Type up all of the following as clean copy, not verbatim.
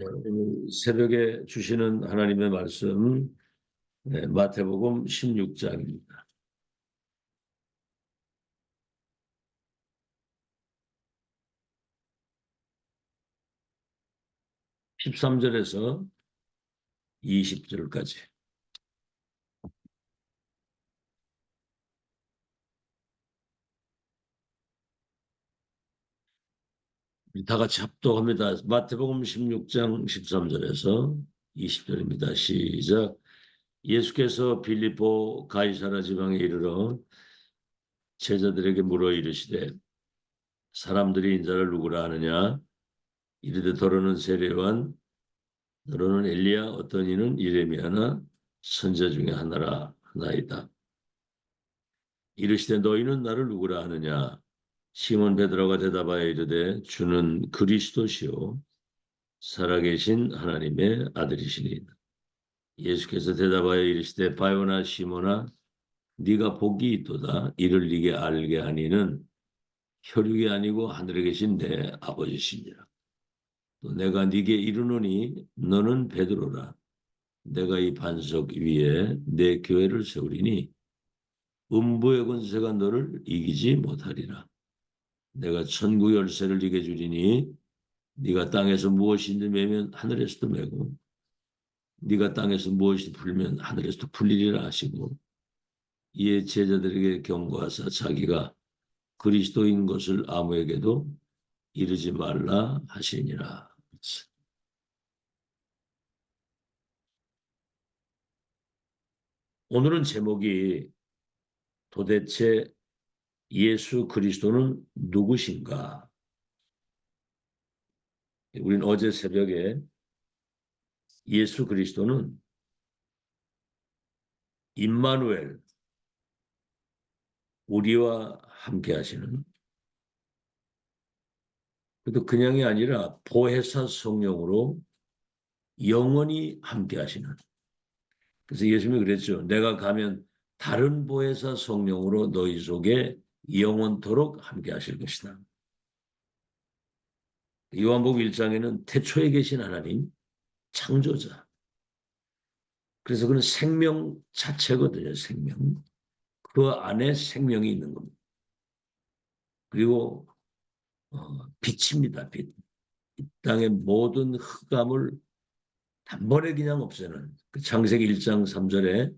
네, 새벽에 주시는 하나님의 말씀, 마태복음 16장입니다. 13절에서 20절까지. 다 같이 합독합니다. 마태복음 16장 13절에서 20절입니다. 시작. 예수께서 빌립보 가이사라 지방에 이르러 제자들에게 물어 이르시되 사람들이 인자를 누구라 하느냐? 이르되 더러는 세례요한, 너로는 엘리야, 어떤 이는 예레미야나 선지자 중에 하나이다. 이르시되 너희는 나를 누구라 하느냐? 시몬 베드로가 대답하여 이르되 주는 그리스도시요 살아계신 하나님의 아들이시니. 예수께서 대답하여 이르시되 바요나 시몬아, 네가 복이 있도다. 이를 네게 알게 하니는 혈육이 아니고 하늘에 계신 내 아버지시니라. 또 내가 네게 이르노니 너는 베드로라. 내가 이 반석 위에 내 교회를 세우리니 음부의 권세가 너를 이기지 못하리라. 내가 천국 열쇠를 네게 주리니 네가 땅에서 무엇이든지 매면 하늘에서도 매고 네가 땅에서 무엇이 풀면 하늘에서도 풀리리라 하시고, 이에 제자들에게 경고하사 자기가 그리스도인 것을 아무에게도 이르지 말라 하시니라. 오늘은 제목이 도대체 예수 그리스도는 누구신가? 우리는 어제 새벽에 예수 그리스도는 임마누엘, 우리와 함께 하시는, 그것도 그냥이 아니라 보혜사 성령으로 영원히 함께 하시는. 그래서 예수님이 그랬죠. 내가 가면 다른 보혜사 성령으로 너희 속에 영원토록 함께 하실 것이다. 요한복음 1장에는 태초에 계신 하나님, 창조자. 그래서 그는 생명 자체거든요. 생명. 그 안에 생명이 있는 겁니다. 그리고 빛입니다. 빛. 이 땅의 모든 흑암을 단번에 그냥 없애는, 그 창세기 1장 3절에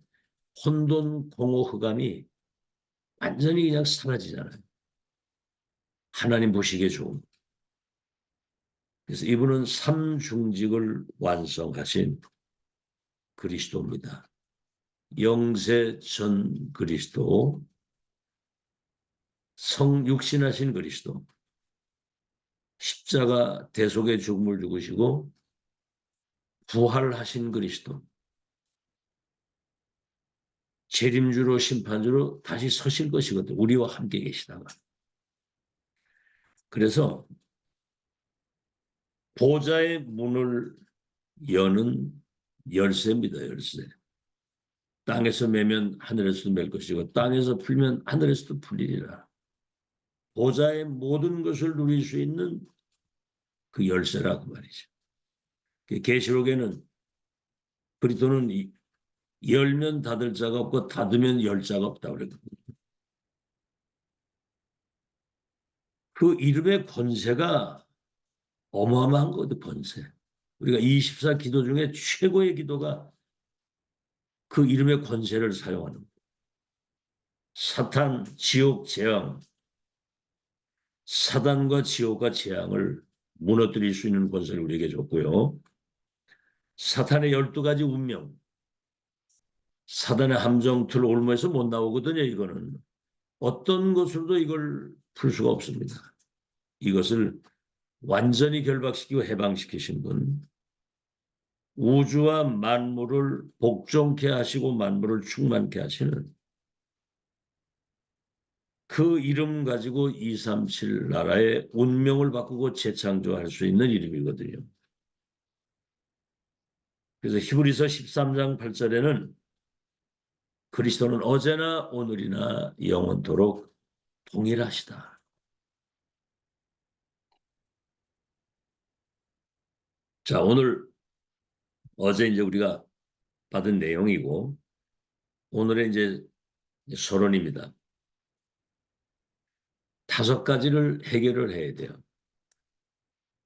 혼돈 공허 흑암이 완전히 그냥 사라지잖아요. 하나님 보시기에 좋은. 그래서 이분은 삼중직을 완성하신 그리스도입니다. 영세 전 그리스도, 성육신하신 그리스도, 십자가 대속의 죽음을 죽으시고 부활하신 그리스도, 재림주로 심판주로 다시 서실 것이거든요. 우리와 함께 계시다가. 그래서 보좌의 문을 여는 열쇠입니다. 열쇠. 땅에서 매면 하늘에서도 맬 것이고 땅에서 풀면 하늘에서도 풀리리라. 보좌의 모든 것을 누릴 수 있는 그 열쇠라고 말이죠. 계시록에는 그리스도는 열면 닫을 자가 없고 닫으면 열 자가 없다고 그랬거든요. 그 이름의 권세가 어마어마한 거거든요. 권세. 우리가 24 기도 중에 최고의 기도가 그 이름의 권세를 사용하는 거예요. 사탄, 지옥, 재앙, 사단과 지옥과 재앙을 무너뜨릴 수 있는 권세를 우리에게 줬고요. 사탄의 12가지 운명, 사단의 함정틀 올무에서 못 나오거든요. 이거는 어떤 것으로도 이걸 풀 수가 없습니다. 이것을 완전히 결박시키고 해방시키신 분, 우주와 만물을 복종케 하시고 만물을 충만케 하시는, 그 이름 가지고 237 나라의 운명을 바꾸고 재창조할 수 있는 이름이거든요. 그래서 히브리서 13장 8절에는 그리스도는 어제나 오늘이나 영원토록 동일하시다. 자, 오늘 어제 이제 우리가 받은 내용이고 오늘의 이제 서론입니다. 5가지를 해결을 해야 돼요.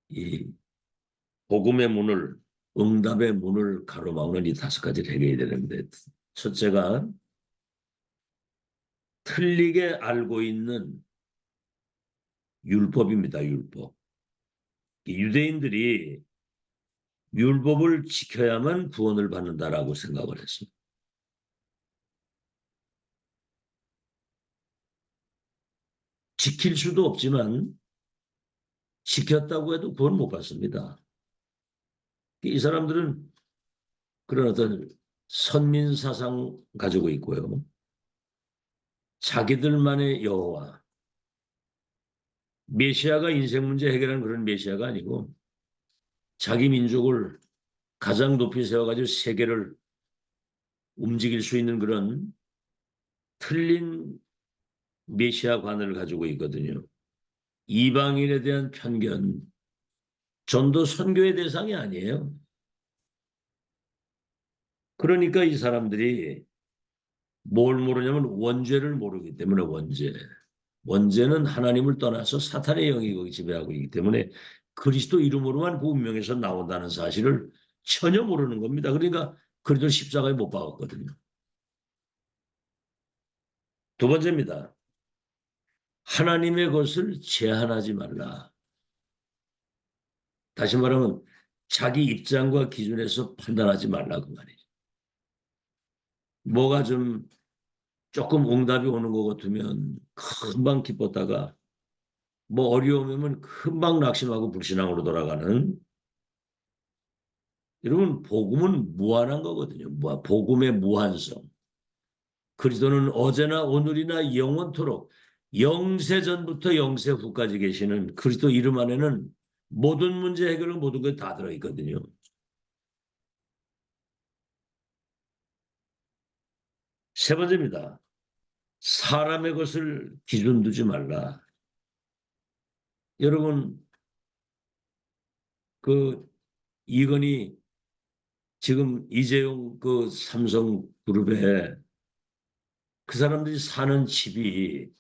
이 복음의 문을, 응답의 문을 가로막는 이 5가지를 해결해야 되는데, 첫째가 틀리게 알고 있는 율법입니다. 율법. 유대인들이 율법을 지켜야만 구원을 받는다라고 생각을 했습니다. 지킬 수도 없지만 지켰다고 해도 구원 못 받습니다. 이 사람들은 그런 어떤 선민 사상 가지고 있고요. 자기들만의 여호와, 메시아가 인생 문제 해결하는 그런 메시아가 아니고 자기 민족을 가장 높이 세워가지고 세계를 움직일 수 있는 그런 틀린 메시아관을 가지고 있거든요. 이방인에 대한 편견, 전도 선교의 대상이 아니에요. 그러니까 이 사람들이 뭘 모르냐면 원죄를 모르기 때문에 원죄. 원죄는 하나님을 떠나서 사탄의 영이 거기 지배하고 있기 때문에 그리스도 이름으로만 그 운명에서 나온다는 사실을 전혀 모르는 겁니다. 그러니까 그리스도 십자가에 못 박았거든요. 두 번째입니다. 하나님의 것을 제한하지 말라. 다시 말하면 자기 입장과 기준에서 판단하지 말라 그 말이죠. 뭐가 좀 조금 응답이 오는 것 같으면 금방 기뻤다가 뭐 어려우면 금방 낙심하고 불신앙으로 돌아가는, 여러분 복음은 무한한 거거든요. 복음의 무한성. 그리스도는 어제나 오늘이나 영원토록 영세전부터 영세후까지 계시는 그리스도 이름 안에는 모든 문제 해결은 모든 것 다 들어있거든요. 세 번째입니다. 사람의 것을 기준 두지 말라. 여러분 그 이건희 지금 이재용 그 삼성 그룹에 그 사람들이 사는 집이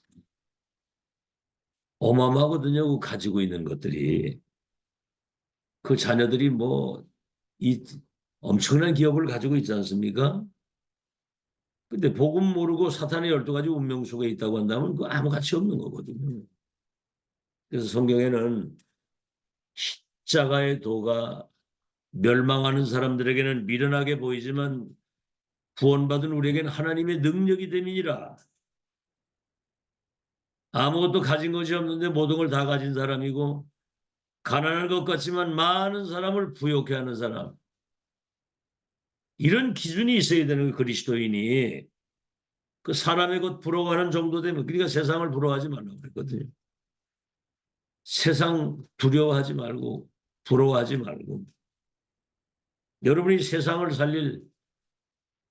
어마어마하거든요. 그 가지고 있는 것들이. 그 자녀들이 뭐 이 엄청난 기업을 가지고 있지 않습니까? 근데 복음 모르고 사탄의 12가지 운명 속에 있다고 한다면 그 아무 가치 없는 거거든요. 그래서 성경에는 십자가의 도가 멸망하는 사람들에게는 미련하게 보이지만 구원받은 우리에게는 하나님의 능력이 됨이니라. 아무것도 가진 것이 없는데 모든 걸 다 가진 사람이고 가난할 것 같지만 많은 사람을 부욕해 하는 사람. 이런 기준이 있어야 되는 그리스도인이. 그 사람의 것 부러워하는 정도 되면, 그러니까 세상을 부러워하지 말라고 그랬거든요. 세상 두려워하지 말고 부러워하지 말고 여러분이 세상을 살릴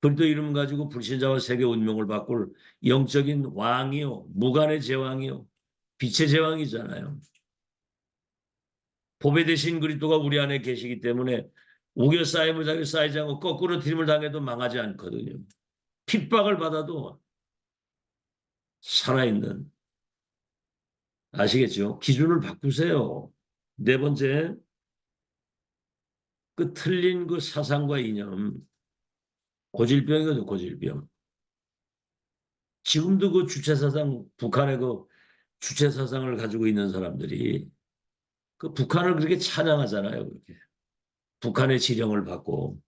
그리스도 이름 가지고 불신자와 세계 운명을 바꿀 영적인 왕이요, 무관의 제왕이요, 빛의 제왕이잖아요. 보배 대신 그리스도가 우리 안에 계시기 때문에 우겨 쌓임을 당해 쌓이지 않고 거꾸로 들임을 당해도 망하지 않거든요. 핍박을 받아도 살아있는, 아시겠죠? 기준을 바꾸세요. 네 번째, 그 틀린 그 사상과 이념, 고질병이거든요, 고질병. 지금도 그 주체사상, 북한의 그 주체사상을 가지고 있는 사람들이 그 북한을 그렇게 찬양하잖아요, 그렇게. 북한의 지령을 받고.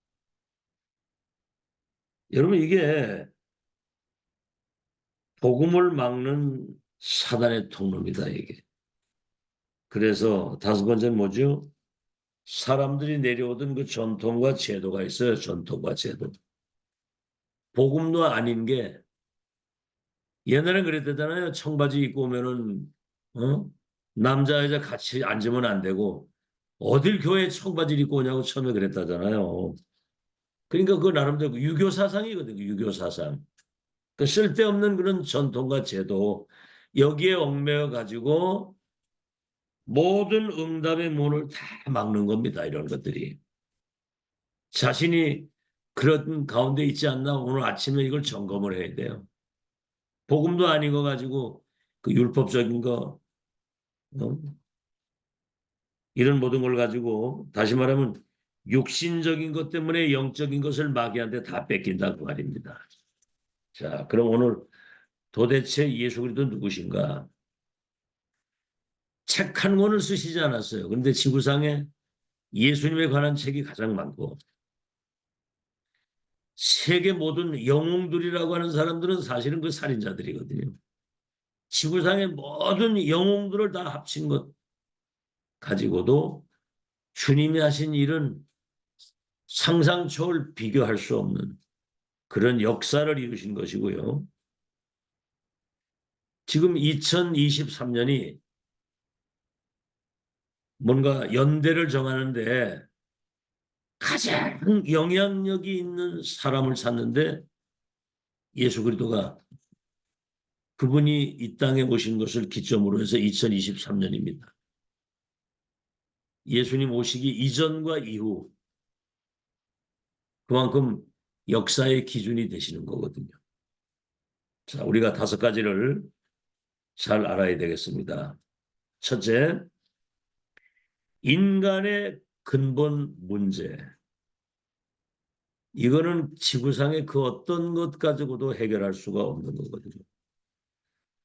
여러분, 이게 복음을 막는 사단의 통로입니다, 이게. 그래서 5번째는 뭐죠? 사람들이 내려오던 그 전통과 제도가 있어요, 전통과 제도. 복음도 아닌 게 옛날에 그랬대잖아요. 청바지 입고 오면은 남자 여자 같이 앉으면 안 되고 어딜 교회에 청바지를 입고 오냐고 처음에 그랬다잖아요. 그러니까 그 나름대로 유교 사상이거든요. 유교 사상. 그 쓸데없는 그런 전통과 제도 여기에 얽매여 가지고 모든 응답의 문을 다 막는 겁니다. 이런 것들이. 자신이 그런 가운데 있지 않나 오늘 아침에 이걸 점검을 해야 돼요. 복음도 아닌 거 가지고 그 율법적인 거 어? 이런 모든 걸 가지고 다시 말하면 육신적인 것 때문에 영적인 것을 마귀한테 다 뺏긴다고 말입니다. 자, 그럼 오늘 도대체 예수 그리스도 누구신가? 책 한 권을 쓰시지 않았어요. 그런데 지구상에 예수님에 관한 책이 가장 많고 세계 모든 영웅들이라고 하는 사람들은 사실은 그 살인자들이거든요. 지구상의 모든 영웅들을 다 합친 것 가지고도 주님이 하신 일은 상상 초월 비교할 수 없는 그런 역사를 이루신 것이고요. 지금 2023년이 뭔가 연대를 정하는데 가장 영향력이 있는 사람을 찾는데 예수 그리스도가 그분이 이 땅에 오신 것을 기점으로 해서 2023년입니다. 예수님 오시기 이전과 이후 그만큼 역사의 기준이 되시는 거거든요. 자, 우리가 5가지를 잘 알아야 되겠습니다. 첫째, 인간의 근본 문제. 이거는 지구상의 그 어떤 것 가지고도 해결할 수가 없는 거거든요.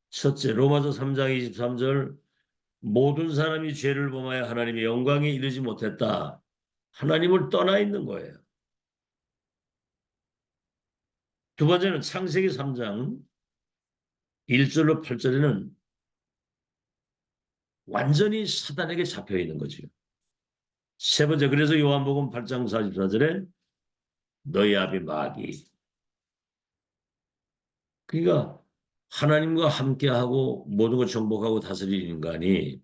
첫째, 로마서 3장 23절 모든 사람이 죄를 범하여 하나님의 영광에 이르지 못했다. 하나님을 떠나 있는 거예요. 두 번째는 창세기 3장 1절로 8절에는 완전히 사단에게 잡혀 있는 거죠. 세 번째, 그래서 요한복음 8장 44절에 너희 아비 마귀. 그러니까 하나님과 함께하고 모든 걸 정복하고 다스리는 인간이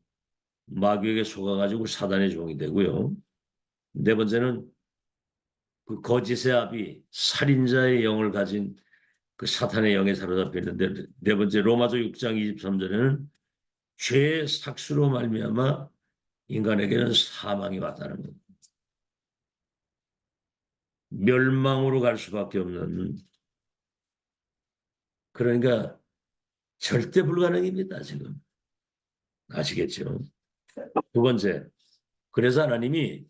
마귀에게 속아가지고 사단의 종이 되고요. 네 번째는 그 거짓의 아비 살인자의 영을 가진 그 사탄의 영에 사로잡혀 있는데 네 번째 로마서 6장 23절에는 죄의 삭수로 말미암아 인간에게는 사망이 왔다는 겁니다. 멸망으로 갈 수밖에 없는 그러니까 절대 불가능입니다. 지금 아시겠죠? 두 번째 그래서 하나님이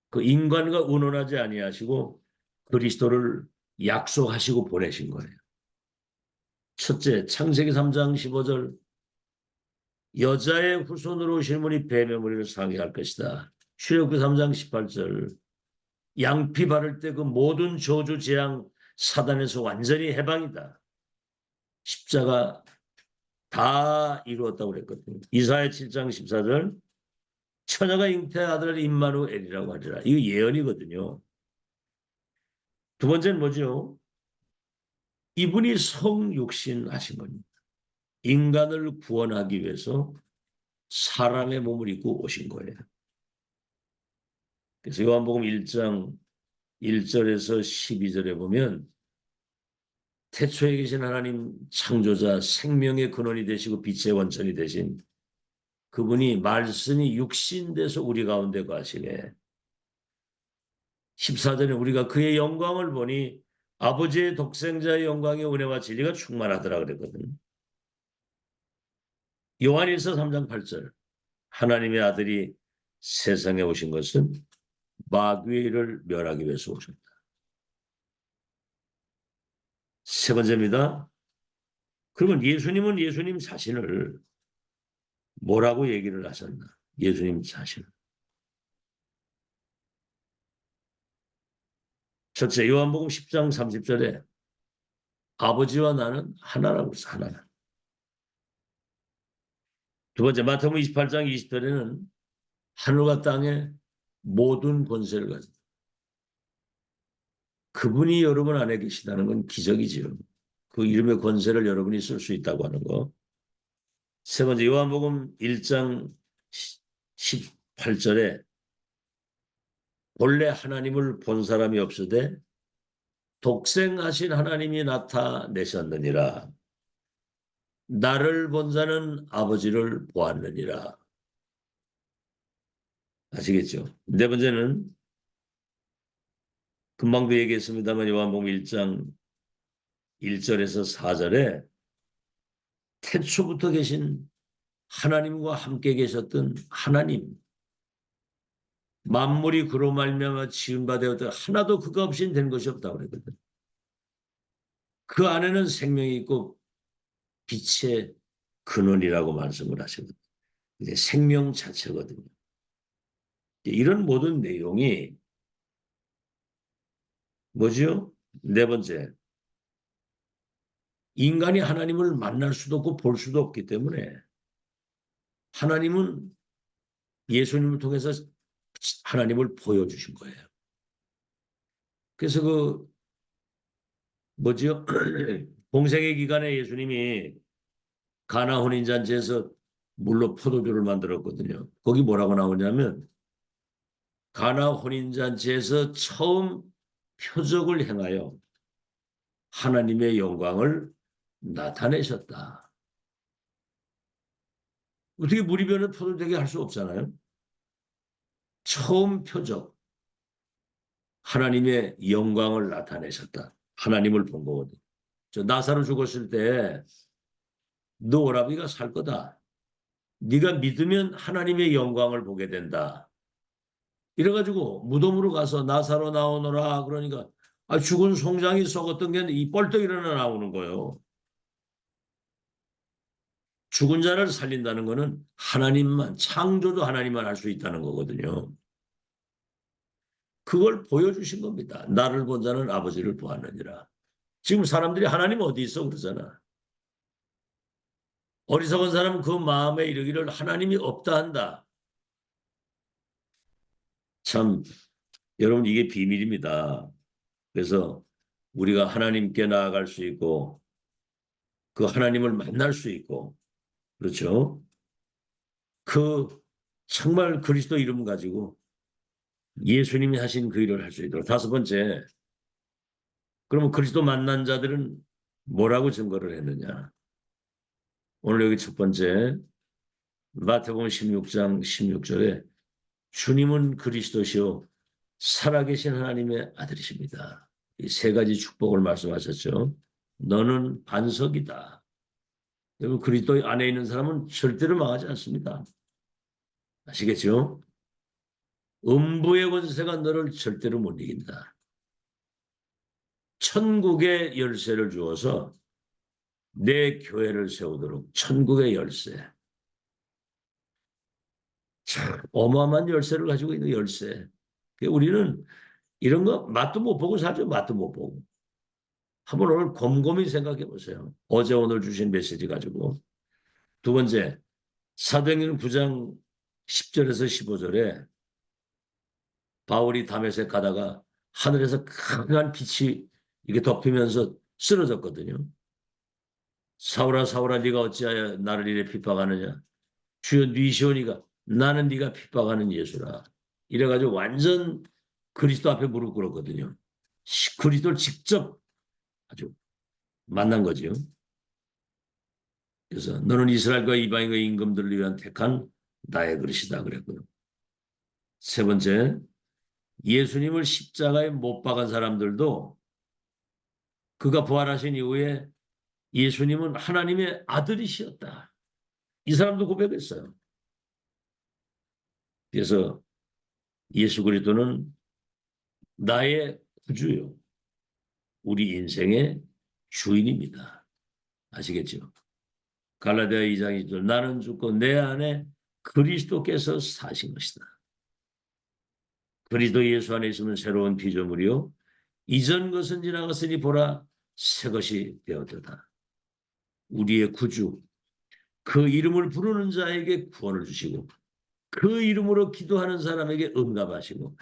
그 인간과 의논하지 아니하시고 그리스도를 약속하시고 보내신 거예요. 첫째 창세기 3장 15절 여자의 후손으로 오실 분이 뱀의 머리를 상해할 것이다. 출애굽기 3장 18절 양피 바를 때 그 모든 저주 재앙 사단에서 완전히 해방이다. 십자가 다 이루었다고 그랬거든요. 이사야 7장 14절 처녀가 잉태한 아들을 임마누엘이라고 하리라. 이거 예언이거든요. 두 번째는 뭐죠? 이분이 성육신 하신 겁니다. 인간을 구원하기 위해서 사람의 몸을 입고 오신 거예요. 그래서 요한복음 1장 1절에서 12절에 보면 태초에 계신 하나님 창조자 생명의 근원이 되시고 빛의 원천이 되신 그분이 말씀이 육신돼서 우리 가운데 거하시네. 14절에 우리가 그의 영광을 보니 아버지의 독생자의 영광의 은혜와 진리가 충만하더라 그랬거든요. 요한일서 3장 8절 하나님의 아들이 세상에 오신 것은 마귀를 멸하기 위해서 오셨다. 세 번째입니다. 그러면 예수님은 예수님 자신을 뭐라고 얘기를 하셨나? 예수님 자신을. 첫째 요한복음 10장 30절에 아버지와 나는 하나라고 했어. 하나. 두 번째 마태복음 28장 20절에는 하늘과 땅의 모든 권세를 가진 그분이 여러분 안에 계시다는 건 기적이지요. 그 이름의 권세를 여러분이 쓸 수 있다고 하는 거. 세 번째 요한복음 1장 18절에 본래 하나님을 본 사람이 없으되 독생하신 하나님이 나타내셨느니라. 나를 본 자는 아버지를 보았느니라. 아시겠죠? 네 번째는 금방도 얘기했습니다만 요한복음 1장 1절에서 4절에 태초부터 계신 하나님과 함께 계셨던 하나님, 만물이 그로 말미암아 지은 바 되었다. 하나도 그가 없이는 된 것이 없다고 그랬거든. 그 안에는 생명이 있고 빛의 근원이라고 말씀을 하시거든요. 이제 생명 자체거든요. 이런 모든 내용이 뭐죠? 네 번째, 인간이 하나님을 만날 수도 없고 볼 수도 없기 때문에 하나님은 예수님을 통해서 하나님을 보여주신 거예요. 그래서 그 뭐죠? 공생의 기간에 예수님이 가나 혼인잔치에서 물로 포도주를 만들었거든요. 거기 뭐라고 나오냐면 가나 혼인잔치에서 처음 표적을 행하여 하나님의 영광을 나타내셨다. 어떻게 물이 변해 포도되게 할 수 없잖아요. 처음 표적, 하나님의 영광을 나타내셨다. 하나님을 본 거거든. 저 나사로 죽었을 때 너 오라비가 살 거다. 네가 믿으면 하나님의 영광을 보게 된다. 이래가지고 무덤으로 가서 나사로 나오너라 그러니까 죽은 송장이 썩었던 게 이 뻘떡 일어나 나오는 거예요. 죽은 자를 살린다는 것은 하나님만, 창조도 하나님만 할 수 있다는 거거든요. 그걸 보여주신 겁니다. 나를 본 자는 아버지를 보았느니라. 지금 사람들이 하나님 어디 있어 그러잖아. 어리석은 사람은 그 마음에 이르기를 하나님이 없다 한다. 참 여러분 이게 비밀입니다. 그래서 우리가 하나님께 나아갈 수 있고 그 하나님을 만날 수 있고 그렇죠. 그 정말 그리스도 이름 가지고 예수님이 하신 그 일을 할 수 있도록. 다섯 번째, 그러면 그리스도 만난 자들은 뭐라고 증거를 했느냐. 오늘 여기 첫 번째 마태복음 16장 16절에 주님은 그리스도시요 살아계신 하나님의 아들이십니다. 이 세 가지 축복을 말씀하셨죠. 너는 반석이다. 여러분 그리스도 안에 있는 사람은 절대로 망하지 않습니다. 아시겠죠? 음부의 권세가 너를 절대로 못 이긴다. 천국의 열쇠를 주어서 내 교회를 세우도록 천국의 열쇠. 참 어마어마한 열쇠를 가지고 있는 열쇠. 우리는 이런 거 맛도 못 보고 살죠. 맛도 못 보고. 한번 오늘 곰곰이 생각해 보세요. 어제 오늘 주신 메시지 가지고. 두 번째, 사도행전 9장 10절에서 15절에 바울이 다메섹 가다가 하늘에서 강한 빛이 이게 덮이면서 쓰러졌거든요. 사울아 사울아 네가 어찌하여 나를 이래 핍박하느냐. 주여 네 시오니가 나는 네가 핍박하는 예수라. 이래가지고 완전 그리스도 앞에 무릎 꿇었거든요. 그리스도를 직접 아주 만난 거죠. 그래서 너는 이스라엘과 이방인과 임금들을 위한 택한 나의 그릇이다 그랬고요. 세 번째, 예수님을 십자가에 못 박은 사람들도 그가 부활하신 이후에 예수님은 하나님의 아들이시었다. 이 사람도 고백했어요. 그래서 예수 그리스도는 나의 구주요. 우리 인생의 주인입니다. 아시겠죠? 갈라디아 2장 2절 나는 죽고 내 안에 그리스도께서 사신 것이다. 그리스도 예수 안에 있으면 새로운 피조물이요. 이전 것은 지나갔으니 보라 새 것이 되었도다. 우리의 구주 그 이름을 부르는 자에게 구원을 주시고 그 이름으로 기도하는 사람에게 응답하시고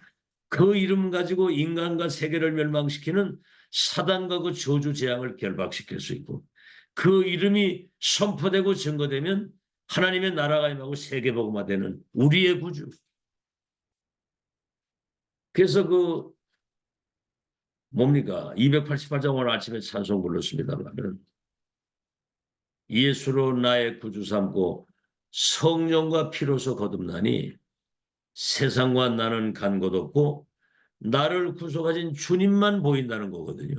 그 이름 가지고 인간과 세계를 멸망시키는 사단과 그 저주 재앙을 결박시킬 수 있고 그 이름이 선포되고 증거되면 하나님의 나라가 임하고 세계복음화되는 우리의 구주. 그래서 그 뭡니까? 288장 오늘 아침에 찬송 불렀습니다만 예수로 나의 구주 삼고 성령과 피로서 거듭나니 세상과 나는 간 곳 없고 나를 구속하신 주님만 보인다는 거거든요.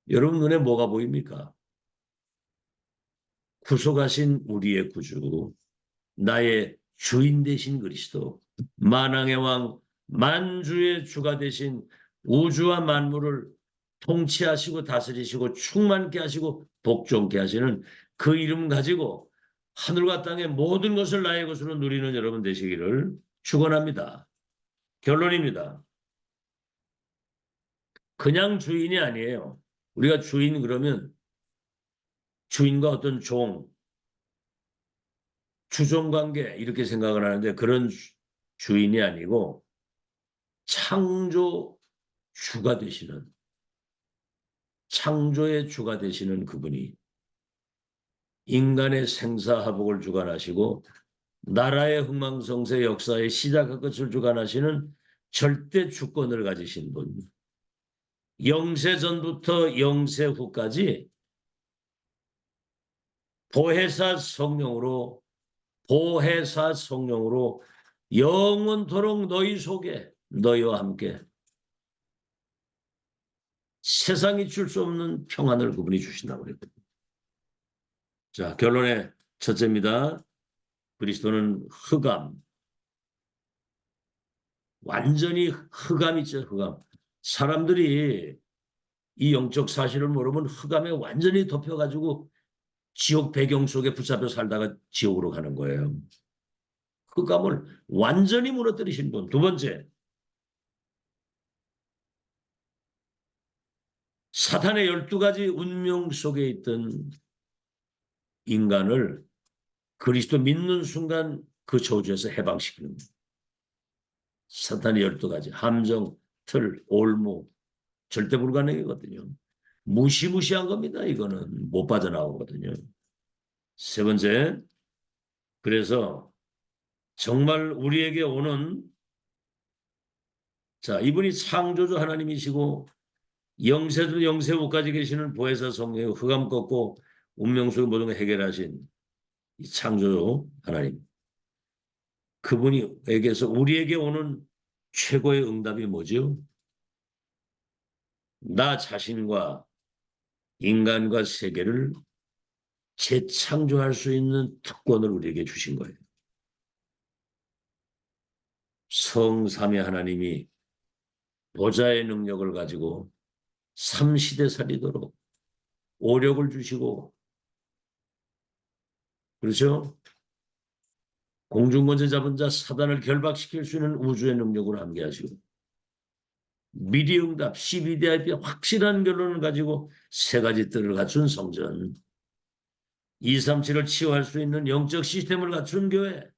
여러분 눈에 뭐가 보입니까? 구속하신 우리의 구주, 나의 주인 되신 그리스도, 만왕의 왕, 만주의 주가 되신 우주와 만물을 통치하시고 다스리시고 충만케 하시고 복종케 하시는 그 이름 가지고 하늘과 땅의 모든 것을 나의 것으로 누리는 여러분 되시기를 축원합니다. 결론입니다. 그냥 주인이 아니에요. 우리가 주인 그러면 주인과 어떤 주종관계 이렇게 생각을 하는데 그런 주인이 아니고 창조 주가 되시는 창조의 주가 되시는 그분이 인간의 생사화복을 주관하시고 나라의 흥망성쇠 역사의 시작과 끝을 주관하시는 절대 주권을 가지신 분. 영세 전부터 영세 후까지 보혜사 성령으로 영원토록 너희 속에 너희와 함께 세상이 줄 수 없는 평안을 그분이 주신다고 그랬거든요. 자, 결론의 첫째입니다. 그리스도는 흑암. 완전히 흑암이죠, 흑암. 사람들이 이 영적 사실을 모르면 흑암에 완전히 덮여가지고 지옥 배경 속에 붙잡혀 살다가 지옥으로 가는 거예요. 흑암을 완전히 무너뜨리신 분. 두 번째, 사탄의 12가지 운명 속에 있던 인간을 그리스도 믿는 순간 그 저주에서 해방시키는 거예요. 사탄의 12가지 함정, 틀, 올무 절대 불가능이거든요. 무시무시한 겁니다. 이거는 못 빠져나오거든요. 세 번째, 그래서 정말 우리에게 오는 자 이분이 창조주 하나님이시고 영세도 영세후까지 계시는 보혜사 성령의 흑암 꺾고 운명 속의 모든 걸 해결하신 이 창조주 하나님 그분이에게서 우리에게 오는 최고의 응답이 뭐죠? 나 자신과 인간과 세계를 재창조할 수 있는 특권을 우리에게 주신 거예요. 성삼위 하나님이 보좌의 능력을 가지고 삼시대 살리도록 오력을 주시고 그렇죠? 공중권세 잡은 자 사단을 결박시킬 수 있는 우주의 능력으로 함께 하시고 미리 응답 12DIP 확실한 결론을 가지고 세 가지 뜰을 갖춘 성전 237을 치유할 수 있는 영적 시스템을 갖춘 교회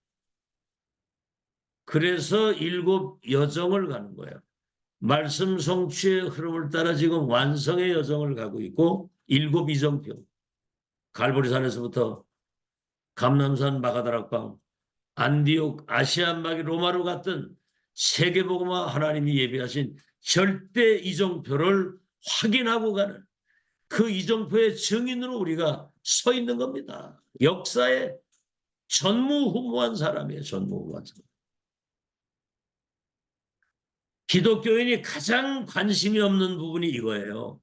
그래서 7 여정을 가는 거예요. 말씀 성취의 흐름을 따라 지금 완성의 여정을 가고 있고 7 이정표 갈보리산에서부터 감람산 마가다락방 안디옥 아시안마기 로마로 갔던 세계복음화 하나님이 예비하신 절대 이정표를 확인하고 가는 그 이정표의 증인으로 우리가 서 있는 겁니다. 역사의 전무후무한 사람이에요. 전무후무한 사람. 기독교인이 가장 관심이 없는 부분이 이거예요.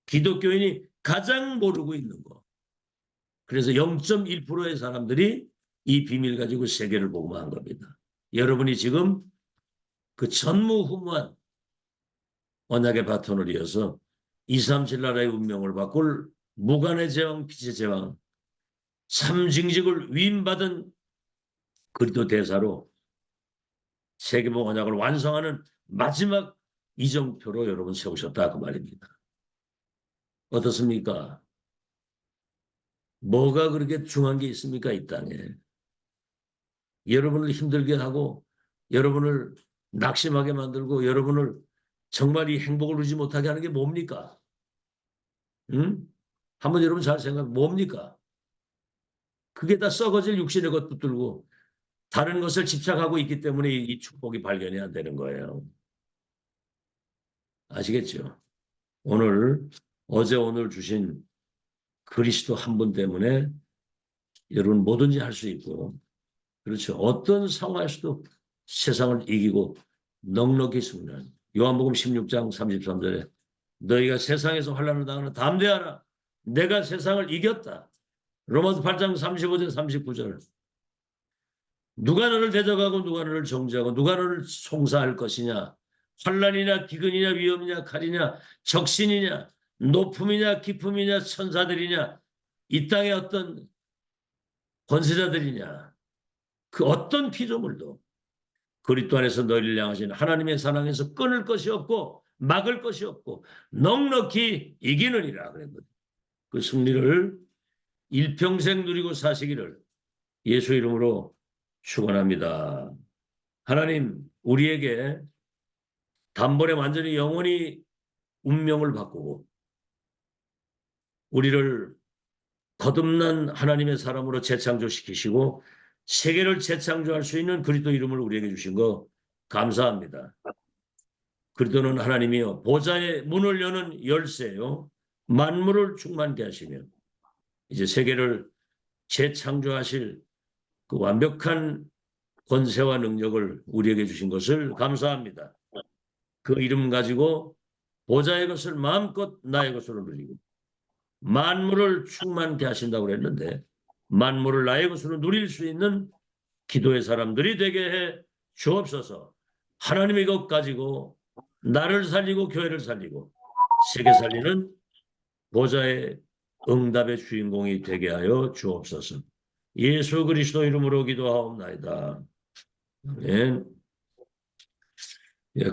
기독교인이 가장 모르고 있는 거. 그래서 0.1%의 사람들이 이 비밀 가지고 세계를 복음화한 겁니다. 여러분이 지금 그 전무후무한 언약의 바톤을 이어서 237 나라의 운명을 바꿀 무관의 제왕, 빛의 제왕, 삼징직을 위임받은 그리스도 대사로 세계복음 언약을 완성하는 마지막 이정표로 여러분 세우셨다 그 말입니다. 어떻습니까? 뭐가 그렇게 중요한 게 있습니까? 이 땅에. 여러분을 힘들게 하고 여러분을 낙심하게 만들고 여러분을 정말 이 행복을 누리지 못하게 하는 게 뭡니까? 응? 한번 여러분 잘 생각해 뭡니까? 그게 다 썩어질 육신의 것 붙들고 다른 것을 집착하고 있기 때문에 이 축복이 발견이 안 되는 거예요. 아시겠죠? 어제 오늘 주신 그리스도 한 분 때문에 여러분 뭐든지 할 수 있고 그렇죠. 어떤 상황에서도 세상을 이기고 넉넉히 승리하는 요한복음 16장 33절에 너희가 세상에서 환난을 당하는 담대하라. 내가 세상을 이겼다. 로마서 8장 35절 39절 누가 너를 대적하고 누가 너를 정죄하고 누가 너를 송사할 것이냐. 환난이냐 기근이냐 위험이냐 칼이냐 적신이냐 높음이냐 깊음이냐 천사들이냐 이 땅의 어떤 권세자들이냐 그 어떤 피조물도 그리스도 안에서 너희를 향하신 하나님의 사랑에서 끊을 것이 없고 막을 것이 없고 넉넉히 이기느니라 그랬거든요. 그 승리를 일평생 누리고 사시기를 예수 이름으로 축원합니다. 하나님 우리에게 단번에 완전히 영원히 운명을 바꾸고 우리를 거듭난 하나님의 사람으로 재창조시키시고 세계를 재창조할 수 있는 그리스도 이름을 우리에게 주신 거 감사합니다. 그리스도는 하나님이요 보좌의 문을 여는 열쇠요 만물을 충만케 하시며 이제 세계를 재창조하실 그 완벽한 권세와 능력을 우리에게 주신 것을 감사합니다. 그 이름 가지고 보좌의 것을 마음껏 나의 것으로 누리고 만물을 충만케 하신다고 그랬는데 만물을 나의 것으로 누릴 수 있는 기도의 사람들이 되게 해 주옵소서. 하나님의 것 가지고 나를 살리고 교회를 살리고 세계 살리는 보좌의 응답의 주인공이 되게 하여 주옵소서. 예수 그리스도 이름으로 기도하옵나이다. 아멘. 예,